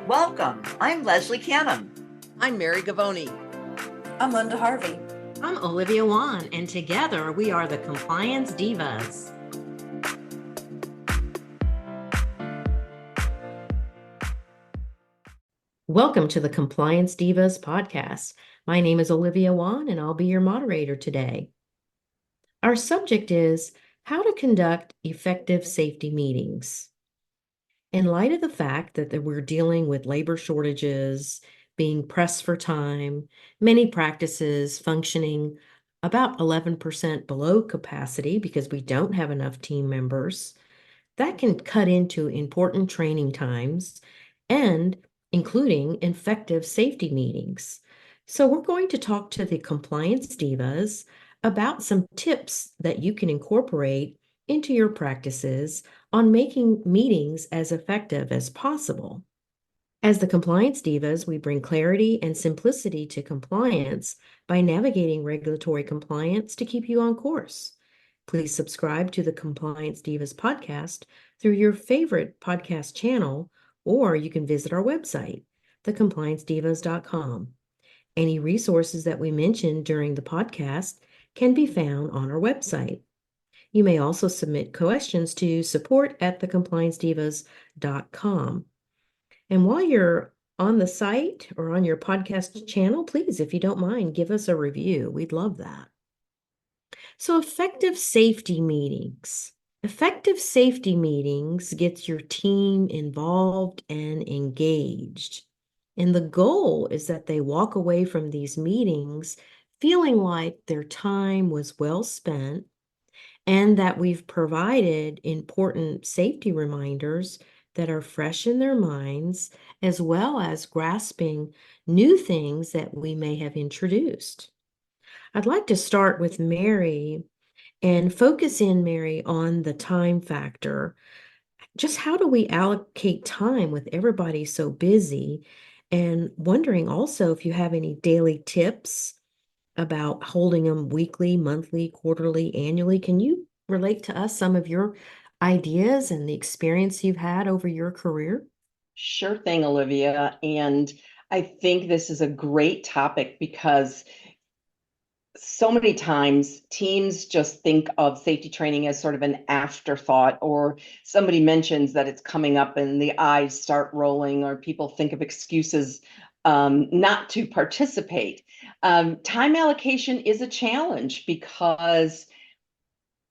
Welcome. I'm Leslie Canham. I'm Mary Gavoni. I'm Linda Harvey. I'm Olivia Wan, and together we are the Compliance Divas. Welcome to the Compliance Divas podcast. My name is Olivia Wan, and I'll be your moderator today. Our subject is how to conduct effective safety meetings. In light of the fact that we're dealing with labor shortages, being pressed for time, many practices functioning about 11% below capacity because we don't have enough team members, that can cut into important training times and including effective safety meetings. So we're going to talk to the Compliance Divas about some tips that you can incorporate into your practices on making meetings as effective as possible. As the Compliance Divas, we bring clarity and simplicity to compliance by navigating regulatory compliance to keep you on course. Please subscribe to the Compliance Divas podcast through your favorite podcast channel, or you can visit our website, thecompliancedivas.com. Any resources that we mentioned during the podcast can be found on our website. You may also submit questions to support@thecompliancedivas.com. And while you're on the site or on your podcast channel, please, if you don't mind, give us a review. We'd love that. So effective safety meetings. Effective safety meetings gets your team involved and engaged. And the goal is that they walk away from these meetings feeling like their time was well spent and that we've provided important safety reminders that are fresh in their minds, as well as grasping new things that we may have introduced. I'd like to start with Mary and focus in, Mary, on the time factor. Just how do we allocate time with everybody so busy? And wondering also if you have any daily tips about holding them weekly, monthly, quarterly, annually. Can you relate to us some of your ideas and the experience you've had over your career? Sure thing, Olivia. And I think this is a great topic because so many times teams just think of safety training as sort of an afterthought, or somebody mentions that it's coming up and the eyes start rolling, or people think of excuses not to participate. Time allocation is a challenge because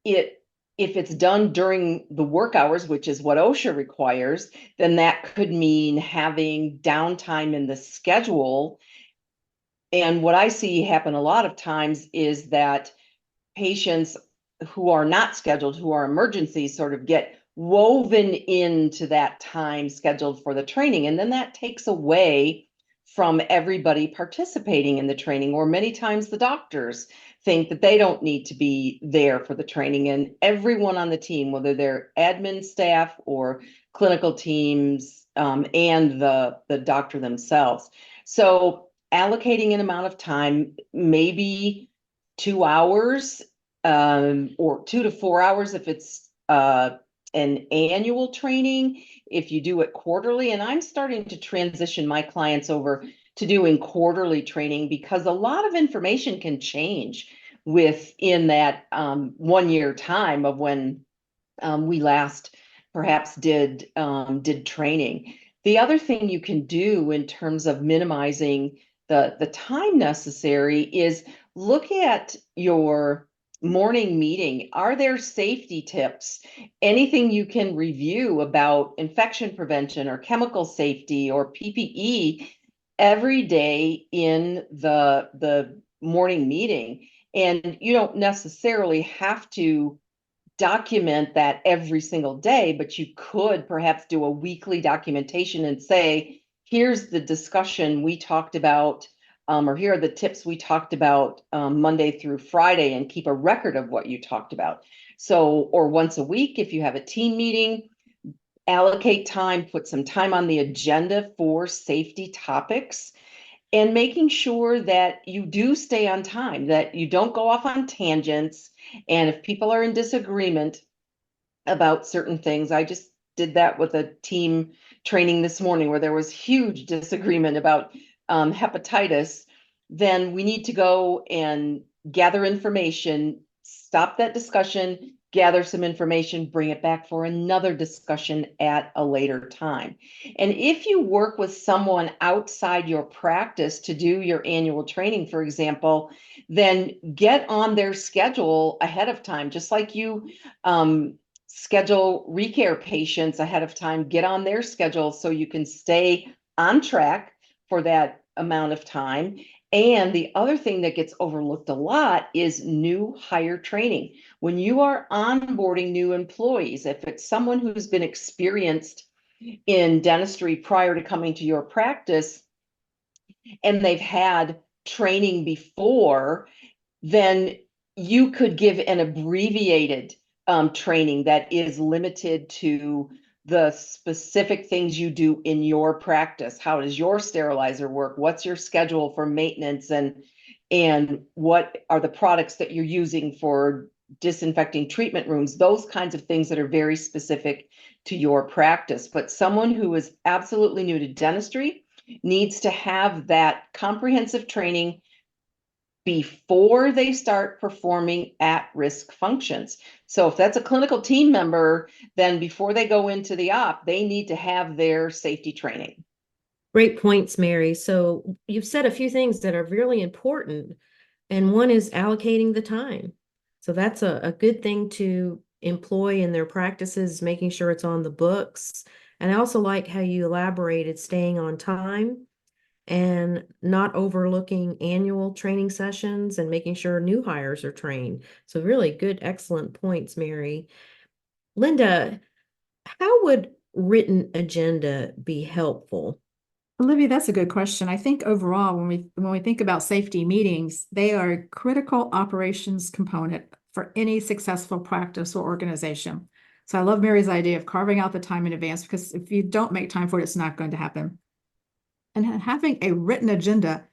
if it's done during the work hours, which is what OSHA requires, then that could mean having downtime in the schedule. And what I see happen a lot of times is that patients who are not scheduled, who are emergencies, sort of get woven into that time scheduled for the training. And then that takes away from everybody participating in the training, or many times the doctors think that they don't need to be there for the training, and everyone on the team, whether they're admin staff or clinical teams, and the doctor themselves. So allocating an amount of time, maybe 2 hours, or 2 to 4 hours if it's an annual training, if you do it quarterly. And I'm starting to transition my clients over to doing quarterly training because a lot of information can change within that 1 year time of when we last perhaps did training. The other thing you can do in terms of minimizing the time necessary is look at your morning meeting. Are there safety tips? Anything you can review about infection prevention or chemical safety or PPE every day in the morning meeting? And you don't necessarily have to document that every single day, but you could perhaps do a weekly documentation and say, here's the discussion we talked about, or here are the tips we talked about Monday through Friday, and keep a record of what you talked about. So, or once a week, if you have a team meeting, allocate time, put some time on the agenda for safety topics, and making sure that you do stay on time, that you don't go off on tangents. And if people are in disagreement about certain things, I just did that with a team training this morning where there was huge disagreement about hepatitis, then we need to go and gather information, stop that discussion, gather some information, bring it back for another discussion at a later time. And if you work with someone outside your practice to do your annual training, for example, then get on their schedule ahead of time, just like you schedule recare patients ahead of time, get on their schedule so you can stay on track for that amount of time. And the other thing that gets overlooked a lot is new hire training. When you are onboarding new employees, if it's someone who's been experienced in dentistry prior to coming to your practice and they've had training before, then you could give an abbreviated training that is limited to the specific things you do in your practice. How does your sterilizer work? What's your schedule for maintenance, and what are the products that you're using for disinfecting treatment rooms? Those kinds of things that are very specific to your practice. But someone who is absolutely new to dentistry needs to have that comprehensive training before they start performing at-risk functions. So if that's a clinical team member, then before they go into the op, they need to have their safety training. Great points, Mary. So you've said a few things that are really important, and one is allocating the time. So that's a good thing to employ in their practices, making sure it's on the books. And I also like how you elaborated staying on time and not overlooking annual training sessions and making sure new hires are trained. So really good, excellent points, Mary. Linda, how would written agenda be helpful? Olivia, that's a good question. I think overall, when we think about safety meetings, they are a critical operations component for any successful practice or organization. So I love Mary's idea of carving out the time in advance, because if you don't make time for it, it's not going to happen. And having a written agenda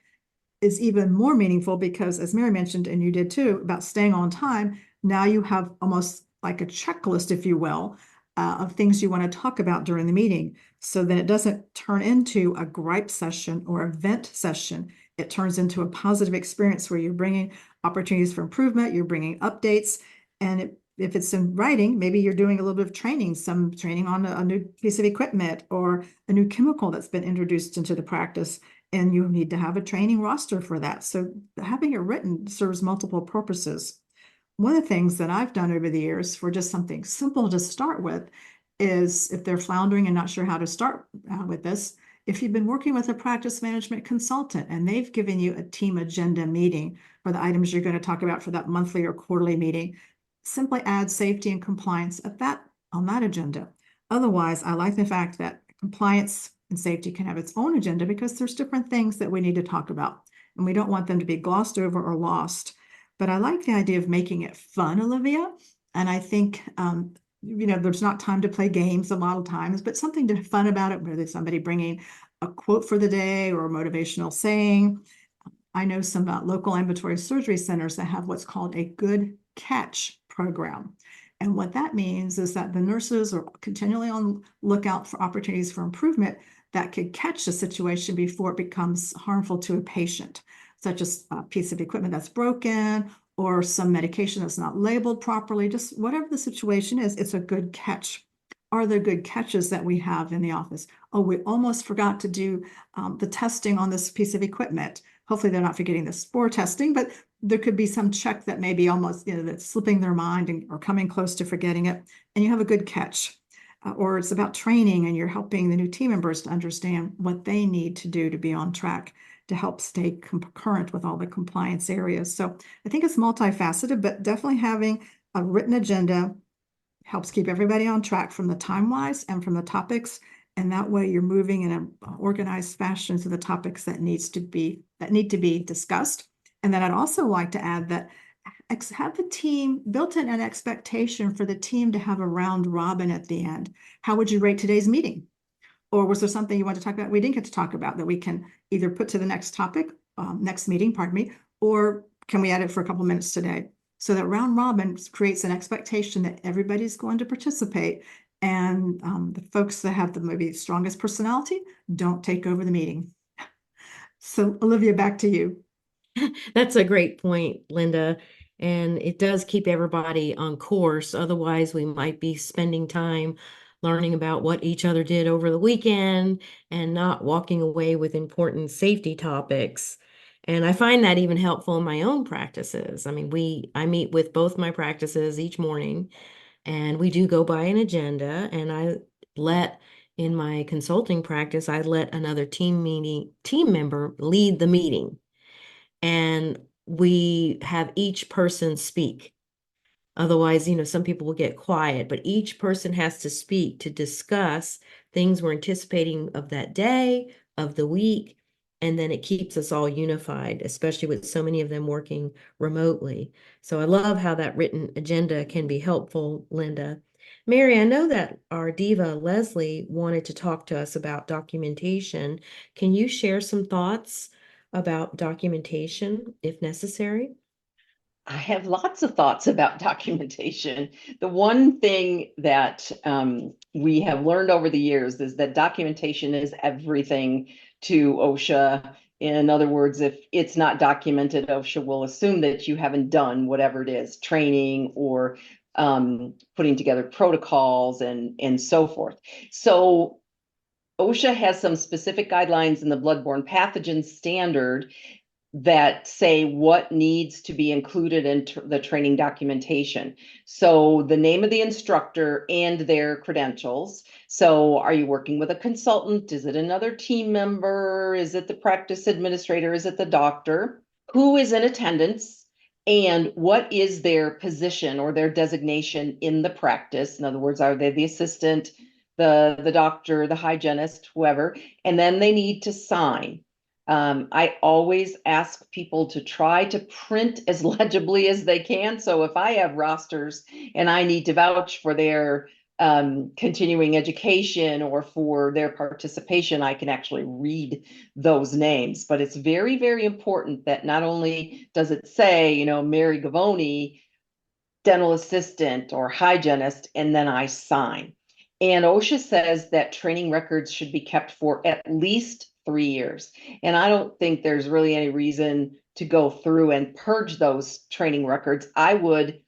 is even more meaningful because, as Mary mentioned, and you did too, about staying on time, now you have almost like a checklist, if you will, of things you want to talk about during the meeting, so that it doesn't turn into a gripe session or a vent session. It turns into a positive experience where you're bringing opportunities for improvement, you're bringing updates, and if it's in writing, maybe you're doing a little bit of training, some training on a new piece of equipment or a new chemical that's been introduced into the practice, and you need to have a training roster for that. So having it written serves multiple purposes. One of the things that I've done over the years for just something simple to start with is, if they're floundering and not sure how to start with this, if you've been working with a practice management consultant and they've given you a team agenda meeting for the items you're going to talk about for that monthly or quarterly meeting, simply add safety and compliance on that agenda. Otherwise, I like the fact that compliance and safety can have its own agenda, because there's different things that we need to talk about, and we don't want them to be glossed over or lost. But I like the idea of making it fun, Olivia. And I think, there's not time to play games a lot of times, but something fun about it, whether somebody bringing a quote for the day or a motivational saying. I know some local ambulatory surgery centers that have what's called a good catch program. And what that means is that the nurses are continually on lookout for opportunities for improvement that could catch the situation before it becomes harmful to a patient, such as a piece of equipment that's broken or some medication that's not labeled properly. Just whatever the situation is, it's a good catch. Are there good catches that we have in the office? Oh, we almost forgot to do the testing on this piece of equipment. Hopefully they're not forgetting the spore testing, but there could be some check that may be almost, that's slipping their mind or coming close to forgetting it, and you have a good catch. Or it's about training and you're helping the new team members to understand what they need to do to be on track to help stay current with all the compliance areas. So I think it's multifaceted, but definitely having a written agenda helps keep everybody on track from the time-wise and from the topics. And that way you're moving in an organized fashion to the topics that need to be discussed. And then I'd also like to add that have the team built in an expectation for the team to have a round robin at the end. How would you rate today's meeting? Or was there something you want to talk about we didn't get to talk about that we can either put to the next topic, next meeting, pardon me, or can we add it for a couple minutes today? So that round robin creates an expectation that everybody's going to participate, And the folks that have the maybe strongest personality don't take over the meeting. So Olivia, back to you. That's a great point, Linda. And it does keep everybody on course. Otherwise, we might be spending time learning about what each other did over the weekend and not walking away with important safety topics. And I find that even helpful in my own practices. I mean, I meet with both my practices each morning, and we do go by an agenda, and in my consulting practice, I let another team member lead the meeting, and we have each person speak. Otherwise, some people will get quiet, but each person has to speak to discuss things we're anticipating of that day, of the week, and then it keeps us all unified, especially with so many of them working remotely. So I love how that written agenda can be helpful, Linda. Mary, I know that our diva Leslie wanted to talk to us about documentation. Can you share some thoughts about documentation if necessary? I have lots of thoughts about documentation. The one thing that we have learned over the years is that documentation is everything to OSHA. In other words, if it's not documented, OSHA will assume that you haven't done whatever it is, training or putting together protocols and so forth. So OSHA has some specific guidelines in the bloodborne pathogen standard that say what needs to be included in the training documentation. So the name of the instructor and their credentials. So are you working with a consultant? Is it another team member? Is it the practice administrator? Is it the doctor? Who is in attendance? And what is their position or their designation in the practice? In other words, are they the assistant, the doctor, the hygienist, whoever? And then they need to sign. I always ask people to try to print as legibly as they can. So if I have rosters and I need to vouch for their continuing education or for their participation, I can actually read those names. But it's very, very important that not only does it say, Mary Gavoni, dental assistant or hygienist, and then I sign. And OSHA says that training records should be kept for at least 3 years. And I don't think there's really any reason to go through and purge those training records. I would,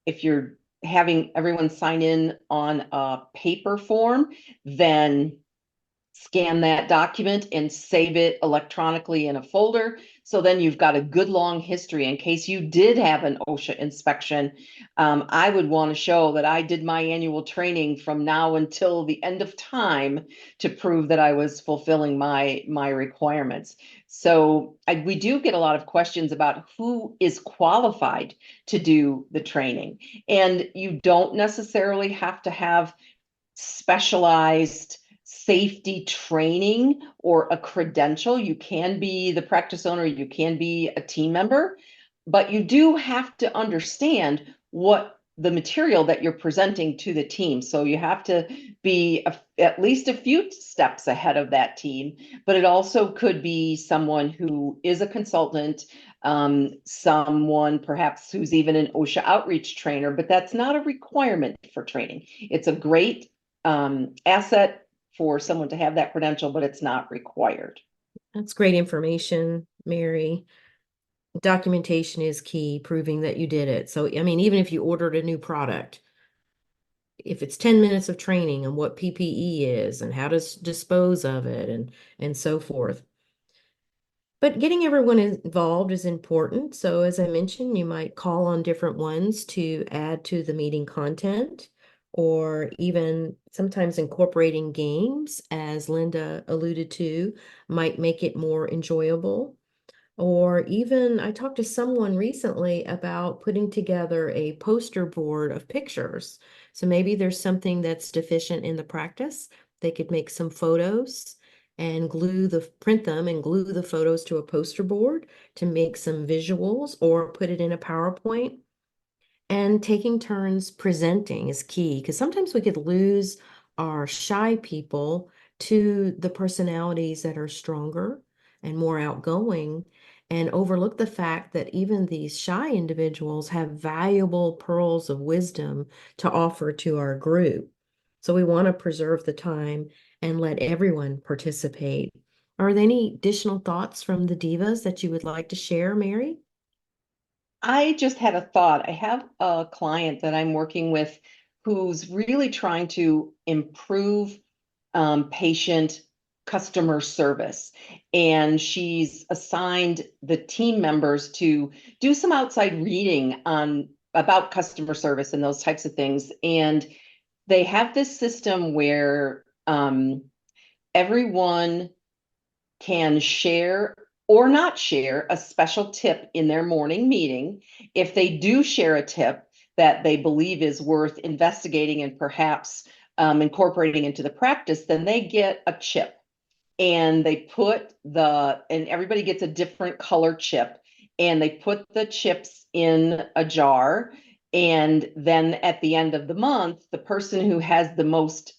if you're having everyone sign in on a paper form, then scan that document and save it electronically in a folder. So then you've got a good long history in case you did have an OSHA inspection. I would want to show that I did my annual training from now until the end of time to prove that I was fulfilling my requirements. So we do get a lot of questions about who is qualified to do the training. And you don't necessarily have to have specialized safety training or a credential. You can be the practice owner, you can be a team member, but you do have to understand what the material that you're presenting to the team. So you have to be at least a few steps ahead of that team, but it also could be someone who is a consultant, someone perhaps who's even an OSHA outreach trainer, but that's not a requirement for training. It's a great asset for someone to have that credential, but it's not required. That's great information, Mary. Documentation is key, proving that you did it. So, I mean, even if you ordered a new product, if it's 10 minutes of training on what PPE is and how to dispose of it and so forth. But getting everyone involved is important. So as I mentioned, you might call on different ones to add to the meeting content, or even sometimes incorporating games, as Linda alluded to, might make it more enjoyable. Or even I talked to someone recently about putting together a poster board of pictures. So maybe there's something that's deficient in the practice. They could make some photos and print them and glue the photos to a poster board to make some visuals, or put it in a PowerPoint. And taking turns presenting is key, because sometimes we could lose our shy people to the personalities that are stronger and more outgoing, and overlook the fact that even these shy individuals have valuable pearls of wisdom to offer to our group. So we want to preserve the time and let everyone participate. Are there any additional thoughts from the divas that you would like to share, Mary? I just had a thought. I have a client that I'm working with who's really trying to improve patient customer service. And she's assigned the team members to do some outside reading on about customer service and those types of things. And they have this system where everyone can share or not share a special tip in their morning meeting. If they do share a tip that they believe is worth investigating and perhaps incorporating into the practice, then they get a chip. And and everybody gets a different color chip, and they put the chips in a jar. And then at the end of the month, the person who has the most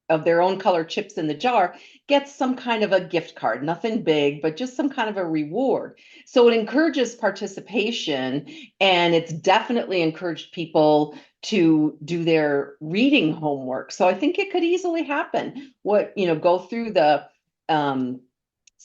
of their own color chips in the jar gets some kind of a gift card, nothing big, but just some kind of a reward. So it encourages participation, and it's definitely encouraged people to do their reading homework. So I think it could easily happen. Go through the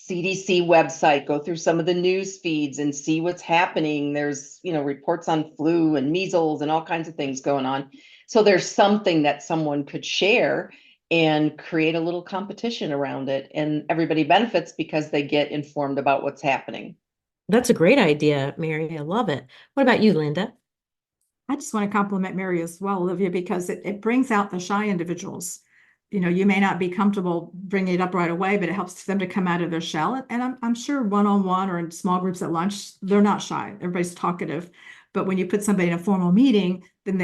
CDC website, go through some of the news feeds and see what's happening. There's, reports on flu and measles and all kinds of things going on. So there's something that someone could share and create a little competition around it. And everybody benefits because they get informed about what's happening. That's a great idea, Mary. I love it. What about you, Linda? I just want to compliment Mary as well, Olivia, because it brings out the shy individuals. You may not be comfortable bringing it up right away, but it helps them to come out of their shell. And I'm sure one-on-one or in small groups at lunch, they're not shy. Everybody's talkative. But when you put somebody in a formal meeting, then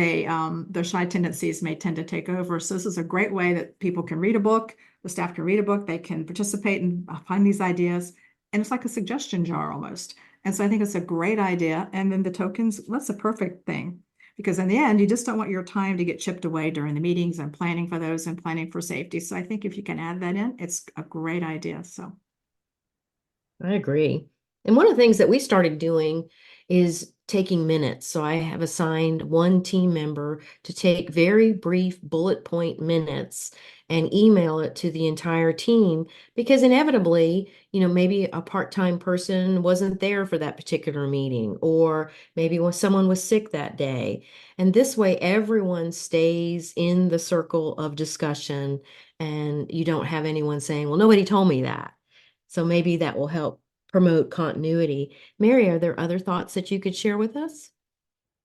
their shy tendencies may tend to take over. So this is a great way that people can read a book, the staff can read a book, they can participate and find these ideas. And it's like a suggestion jar almost. And so I think it's a great idea. And then the tokens, that's a perfect thing. Because in the end, you just don't want your time to get chipped away during the meetings and planning for those and planning for safety. So I think if you can add that in, it's a great idea. So I agree. And one of the things that we started doing is taking minutes. So I have assigned one team member to take very brief bullet point minutes and email it to the entire team, because inevitably, maybe a part-time person wasn't there for that particular meeting, or maybe when someone was sick that day. And this way, everyone stays in the circle of discussion, and you don't have anyone saying, well, nobody told me that. So maybe that will help promote continuity. Mary, are there other thoughts that you could share with us?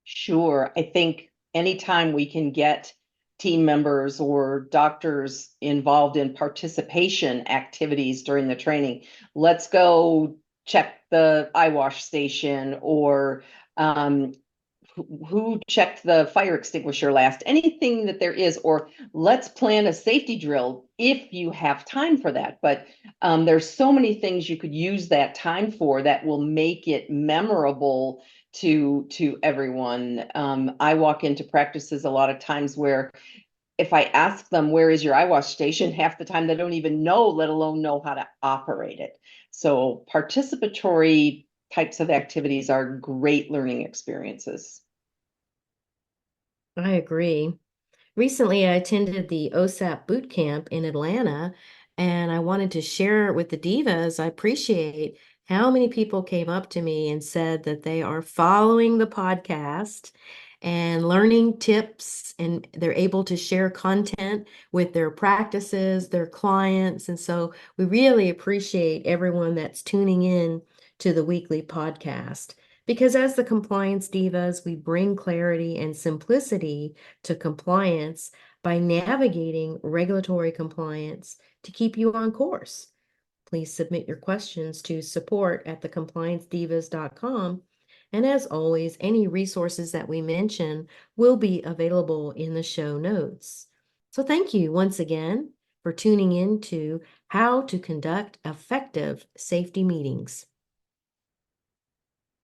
Sure. I think anytime we can get team members or doctors involved in participation activities during the training, let's go check the eye wash station, or who checked the fire extinguisher last, anything that there is, or let's plan a safety drill if you have time for that. But there's so many things you could use that time for that will make it memorable to everyone. I walk into practices a lot of times where if I ask them, where is your eye wash station? Half the time they don't even know, let alone know how to operate it. So participatory types of activities are great learning experiences. I agree. Recently, I attended the OSAP boot camp in Atlanta, and I wanted to share with the divas. I appreciate how many people came up to me and said that they are following the podcast and learning tips, and they're able to share content with their practices, their clients. And so we really appreciate everyone that's tuning in to the weekly podcast. Because as the compliance divas, we bring clarity and simplicity to compliance by navigating regulatory compliance to keep you on course. Please submit your questions to support@thecompliancedivas.com. And as always, any resources that we mention will be available in the show notes. So thank you once again for tuning in to How to Conduct Effective Safety Meetings.